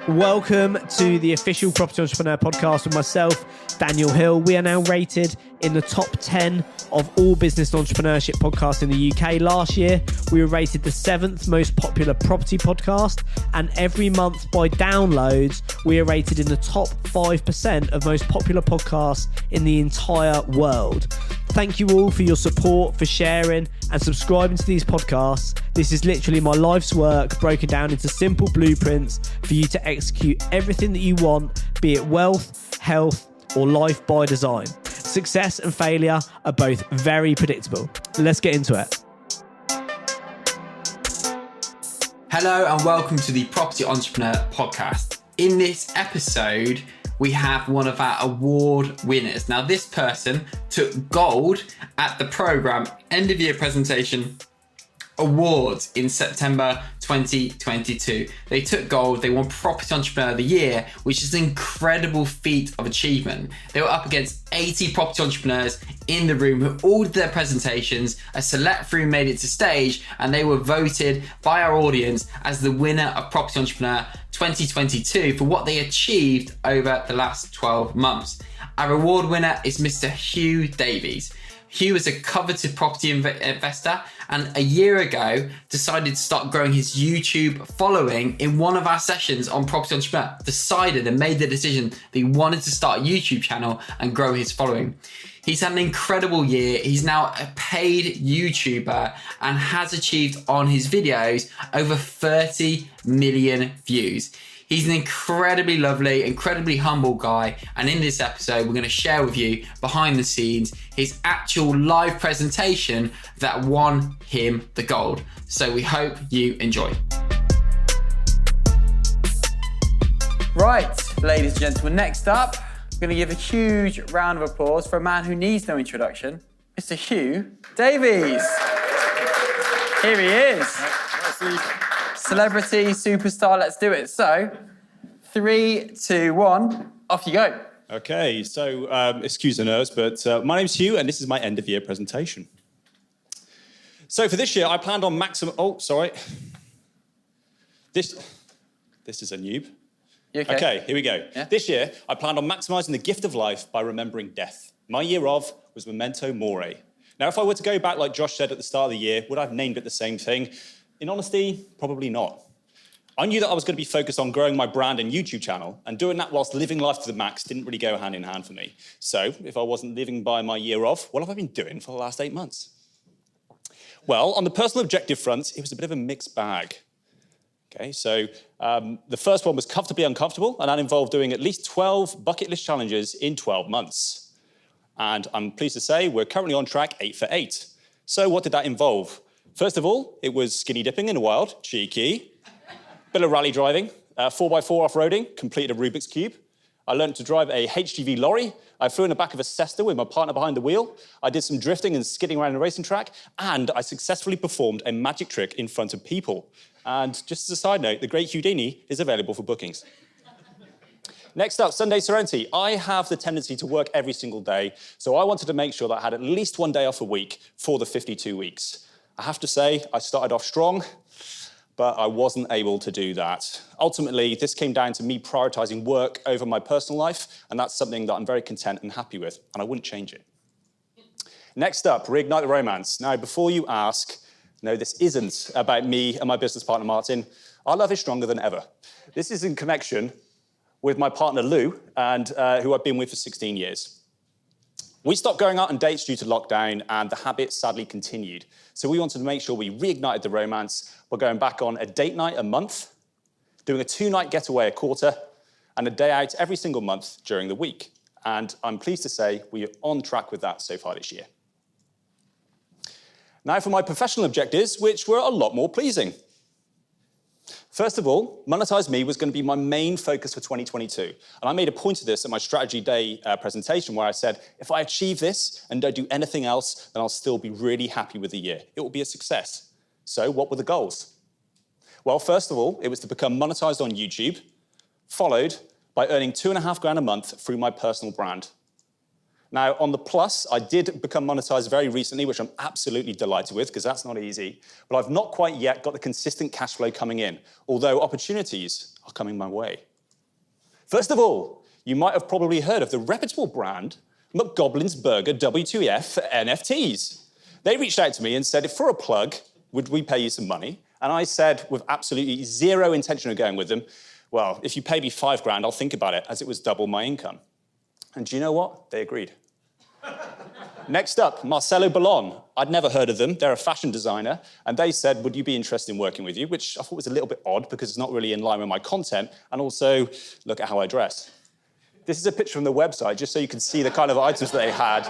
Welcome to the official Property Entrepreneur podcast with myself, Daniel Hill. We are now rated in the top 10 of all business entrepreneurship podcasts in the UK. Last year, we were rated the 7th most popular property podcast, and every month by downloads, we are rated in the top 5% of most popular podcasts in the entire world. Thank you all for your support, for sharing and subscribing to these podcasts. This is literally my life's work broken down into simple blueprints for you to execute everything that you want, be it wealth, health, or life by design. Success and failure are both very predictable. Let's get into it. Hello and welcome to the Property Entrepreneur podcast. In this episode, we have one of our award winners. Now, this person took gold at the programme End of Year Presentation Awards in September 2022. They took gold, they won Property Entrepreneur of the Year, which is an incredible feat of achievement. They were up against 80 property entrepreneurs in the room who all did their presentations. A select few made it to stage and they were voted by our audience as the winner of Property Entrepreneur 2022 for what they achieved over the last 12 months. Our award winner is Mr. Huw Davies. Huw is a coveted property investor and a year ago decided to start growing his YouTube following. In one of our sessions on Property Entrepreneur, decided and made the decision that he wanted to start a YouTube channel and grow his following. He's had an incredible year. He's now a paid YouTuber and has achieved on his videos over 30 million views. He's an incredibly lovely, incredibly humble guy. And in this episode, we're going to share with you behind the scenes his actual live presentation that won him the gold. So we hope you enjoy. Right, ladies and gentlemen, next up, I'm going to give a huge round of applause for a man who needs no introduction, Mr. Huw Davies. Here he is. Celebrity, superstar, let's do it. So, 3, 2, 1, off you go. Okay, so excuse the nerves, but my name's Huw and this is my end of year presentation. So for this year, I planned on This is a noob. You okay? Okay, here we go. Yeah? This year, I planned on maximising the gift of life by remembering death. My year of was memento mori. Now, if I were to go back, like Josh said at the start of the year, would I have named it the same thing? In honesty, probably not. I knew that I was going to be focused on growing my brand and YouTube channel, and doing that whilst living life to the max didn't really go hand in hand for me. So if I wasn't living by my year of, what have I been doing for the last 8 months? Well, on the personal objective front, it was a bit of a mixed bag. Okay, so the first one was comfortably uncomfortable, and that involved doing at least 12 bucket list challenges in 12 months. And I'm pleased to say we're currently on track 8 for 8. So what did that involve? First of all, it was skinny dipping in the wild, cheeky. Bit of rally driving, 4x4 off-roading, completed a Rubik's Cube. I learned to drive a HGV lorry. I flew in the back of a Cessna with my partner behind the wheel. I did some drifting and skidding around the racing track, and I successfully performed a magic trick in front of people. And just as a side note, the great Houdini is available for bookings. Next up, Sunday Serenity. I have the tendency to work every single day, so I wanted to make sure that I had at least one day off a week for the 52 weeks. I have to say, I started off strong, but I wasn't able to do that. Ultimately, this came down to me prioritising work over my personal life, and that's something that I'm very content and happy with, and I wouldn't change it. Next up, reignite the romance. Now, before you ask, no, this isn't about me and my business partner, Martin. Our love is stronger than ever. This is in connection with my partner, Lou, and who I've been with for 16 years. We stopped going out on dates due to lockdown, and the habit sadly continued. So we wanted to make sure we reignited the romance by going back on a date night a month, doing a 2-night getaway a quarter, and a day out every single month during the week. And I'm pleased to say we are on track with that so far this year. Now for my professional objectives, which were a lot more pleasing. First of all, Monetize Me was going to be my main focus for 2022. And I made a point of this at my strategy day presentation where I said, if I achieve this and don't do anything else, then I'll still be really happy with the year. It will be a success. So what were the goals? Well, first of all, it was to become monetized on YouTube, followed by earning $2,500 a month through my personal brand. Now, on the plus, I did become monetized very recently, which I'm absolutely delighted with, because that's not easy. But I've not quite yet got the consistent cash flow coming in, although opportunities are coming my way. First of all, you might have probably heard of the reputable brand 𝗵𝗶𝗀𝗁's Burger W2F NFTs. They reached out to me and said, if for a plug, would we pay you some money? And I said, with absolutely zero intention of going with them, well, if you pay me $5,000, I'll think about it, as it was double my income. And do you know what? They agreed. Next up, 𝗟𝗶𝗶𝗀𝗁. I'd never heard of them. They're a fashion designer. And they said, would you be interested in working with you? Which I thought was a little bit odd because it's not really in line with my content. And also, look at how I dress. This is a picture from the website, just so you can see the kind of items that they had.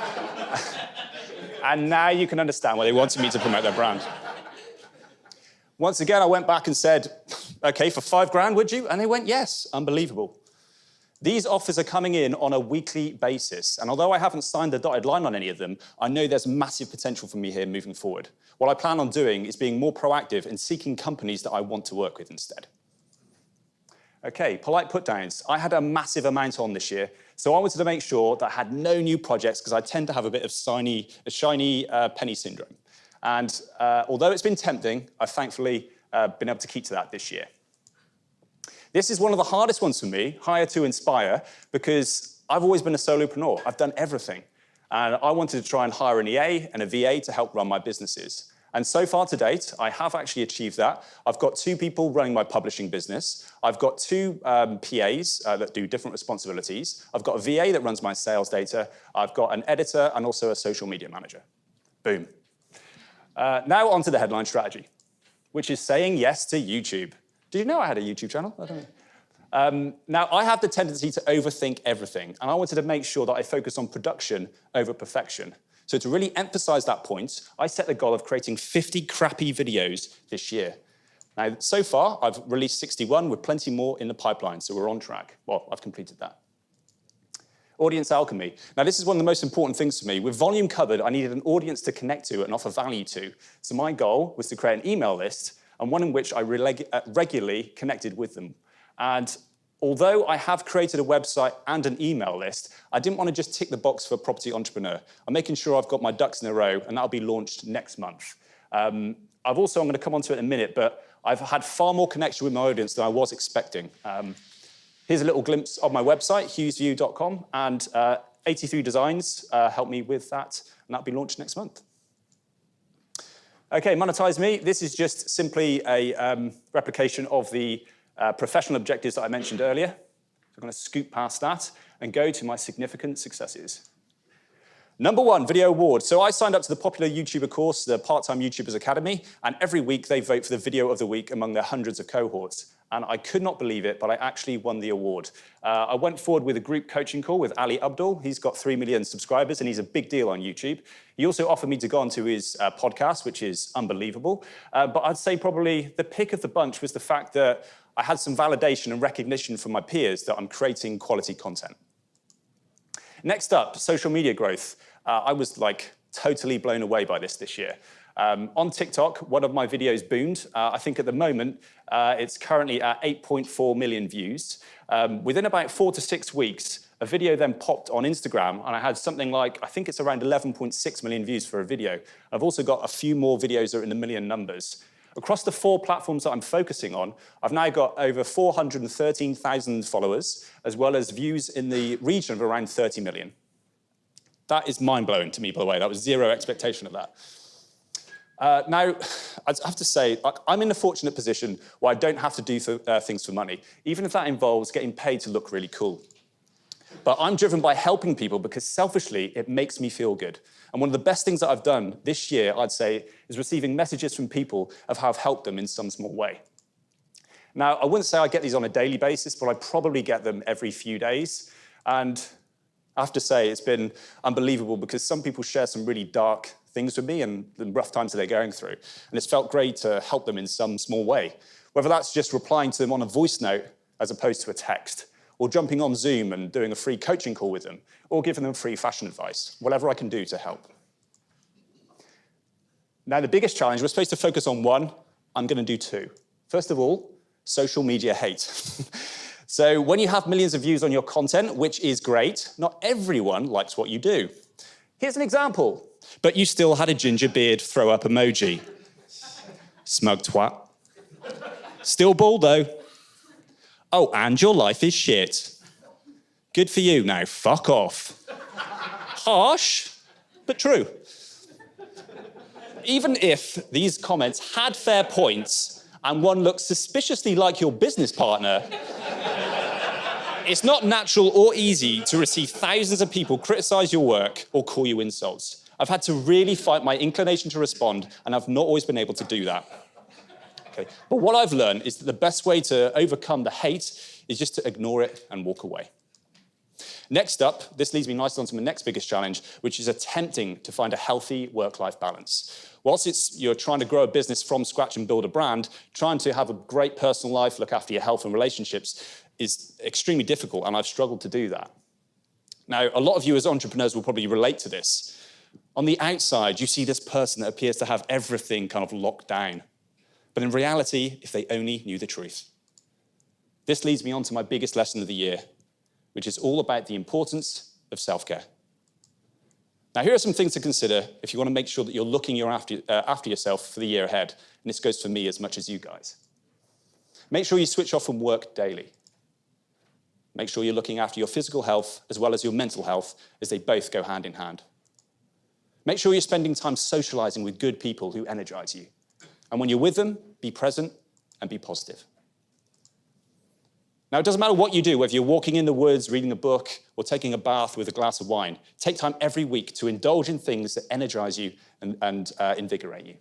And now you can understand why they wanted me to promote their brand. Once again, I went back and said, okay, for $5,000, would you? And they went, yes. Unbelievable. These offers are coming in on a weekly basis. And although I haven't signed the dotted line on any of them, I know there's massive potential for me here moving forward. What I plan on doing is being more proactive and seeking companies that I want to work with instead. Okay, polite put-downs. I had a massive amount on this year, so I wanted to make sure that I had no new projects because I tend to have a bit of shiny penny syndrome. And although it's been tempting, I've thankfully been able to keep to that this year. This is one of the hardest ones for me, hire to inspire, because I've always been a solopreneur. I've done everything. And I wanted to try and hire an EA and a VA to help run my businesses. And so far to date, I have actually achieved that. I've got 2 people running my publishing business. I've got 2 PAs that do different responsibilities. I've got a VA that runs my sales data. I've got an editor and also a social media manager. Boom. Now on to the headline strategy, which is saying yes to YouTube. Did you know I had a YouTube channel? I don't know. Now, I have the tendency to overthink everything, and I wanted to make sure that I focus on production over perfection. So to really emphasize that point, I set the goal of creating 50 crappy videos this year. Now, so far, I've released 61 with plenty more in the pipeline, so we're on track. Well, I've completed that. Audience alchemy. Now, this is one of the most important things for me. With volume covered, I needed an audience to connect to and offer value to. So my goal was to create an email list, and one in which I regularly connected with them. And although I have created a website and an email list, I didn't want to just tick the box for property entrepreneur. I'm making sure I've got my ducks in a row, and that'll be launched next month. I'm going to come on to it in a minute, but I've had far more connection with my audience than I was expecting. Here's a little glimpse of my website, huwsview.com, and 83 Designs helped me with that, and that'll be launched next month. Okay, monetize me. This is just simply a replication of the professional objectives that I mentioned earlier. So I'm going to scoot past that and go to my significant successes. Number 1, video award. So I signed up to the popular YouTuber course, the Part-Time YouTubers Academy, and every week they vote for the video of the week among their hundreds of cohorts. And I could not believe it, but I actually won the award. I went forward with a group coaching call with 𝗟𝗶𝘀𝗶𝘀. He's got 3 million subscribers, and he's a big deal on YouTube. He also offered me to go onto his podcast, which is unbelievable. But I'd say probably the pick of the bunch was the fact that I had some validation and recognition from my peers that I'm creating quality content. Next up, social media growth. I was totally blown away by this year. On TikTok, one of my videos boomed. I think at the moment, it's currently at 8.4 million views. Within about 4 to 6 weeks, a video then popped on Instagram, and I had something like, I think it's around 11.6 million views for a video. I've also got a few more videos that are in the million numbers. Across the 4 platforms that I'm focusing on, I've now got over 413,000 followers, as well as views in the region of around 30 million. That is mind-blowing to me, by the way. That was zero expectation of that. Now, I have to say, I'm in a fortunate position where I don't have to do things for money, even if that involves getting paid to look really cool. But I'm driven by helping people because selfishly, it makes me feel good. And one of the best things that I've done this year, I'd say, is receiving messages from people of how I've helped them in some small way. Now, I wouldn't say I get these on a daily basis, but I probably get them every few days. And I have to say, it's been unbelievable because some people share some really dark things with me and the rough times that they're going through. And it's felt great to help them in some small way, whether that's just replying to them on a voice note as opposed to a text, or jumping on Zoom and doing a free coaching call with them, or giving them free fashion advice, whatever I can do to help. Now, the biggest challenge, we're supposed to focus on 1, I'm going to do 2. First of all, social media hate. So when you have millions of views on your content, which is great, not everyone likes what you do. Here's an example. But you still had a ginger beard throw up emoji. Smug twat. Still bald, though. Oh, and your life is shit. Good for you. Now, fuck off. Harsh, but true. Even if these comments had fair points and one looks suspiciously like your business partner, it's not natural or easy to receive thousands of people criticize your work or call you insults. I've had to really fight my inclination to respond, and I've not always been able to do that. Okay. But what I've learned is that the best way to overcome the hate is just to ignore it and walk away. Next up, this leads me nicely on to my next biggest challenge, which is attempting to find a healthy work-life balance. Whilst you're trying to grow a business from scratch and build a brand, trying to have a great personal life, look after your health and relationships is extremely difficult, and I've struggled to do that. Now, a lot of you as entrepreneurs will probably relate to this. On the outside, you see this person that appears to have everything kind of locked down. But in reality, if they only knew the truth. This leads me on to my biggest lesson of the year, which is all about the importance of self-care. Now, here are some things to consider if you want to make sure that you're looking after yourself for the year ahead. And this goes for me as much as you guys. Make sure you switch off from work daily. Make sure you're looking after your physical health as well as your mental health, as they both go hand in hand. Make sure you're spending time socializing with good people who energize you. And when you're with them, be present and be positive. Now, it doesn't matter what you do, whether you're walking in the woods, reading a book, or taking a bath with a glass of wine. Take time every week to indulge in things that energize you and invigorate you.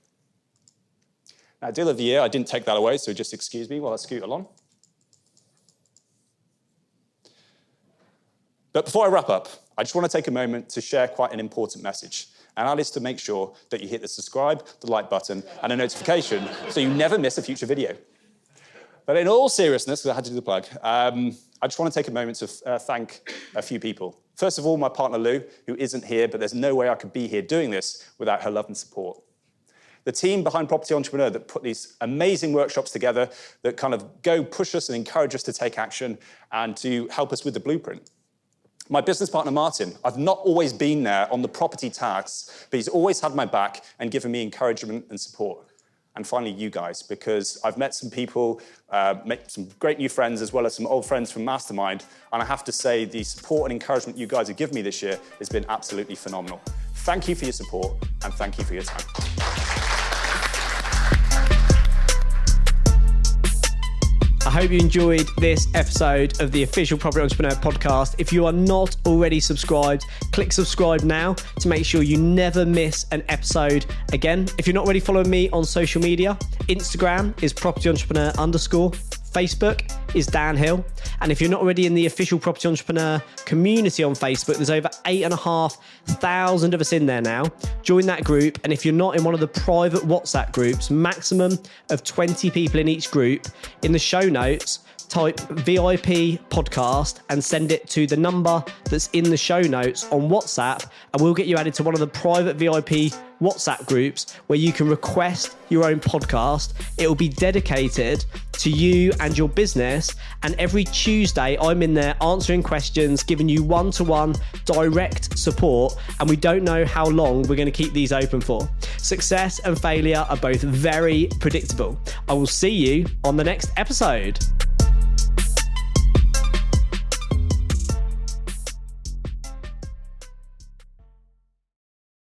Now, deal of the year, I didn't take that away, so just excuse me while I scoot along. But before I wrap up, I just want to take a moment to share quite an important message. And that is to make sure that you hit the subscribe, the like button, and a notification so you never miss a future video. But in all seriousness, because I had to do the plug, I just want to take a moment to thank a few people. First of all, my partner Lou, who isn't here, but there's no way I could be here doing this without her love and support. The team behind Property Entrepreneur that put these amazing workshops together that kind of go push us and encourage us to take action and to help us with the blueprint. My business partner, Martin, I've not always been there on the property tasks, but he's always had my back and given me encouragement and support. And finally, you guys, because I've met some people, met some great new friends, as well as some old friends from Mastermind. And I have to say, the support and encouragement you guys have given me this year has been absolutely phenomenal. Thank you for your support, and thank you for your time. I hope you enjoyed this episode of the official Property Entrepreneur podcast. If you are not already subscribed, click subscribe now to make sure you never miss an episode again. If you're not already following me on social media, Instagram is propertyentrepreneur_. Facebook is Dan Hill. And if you're not already in the official Property Entrepreneur community on Facebook, there's over 8,500 of us in there now. Join that group. And if you're not in one of the private WhatsApp groups, maximum of 20 people in each group, in the show notes, type VIP podcast and send it to the number that's in the show notes on WhatsApp, and we'll get you added to one of the private VIP WhatsApp groups where you can request your own podcast. It will be dedicated to you and your business, and every Tuesday I'm in there answering questions, giving you one-to-one direct support, and we don't know how long we're going to keep these open for. Success and failure are both very predictable. I will see you on the next episode.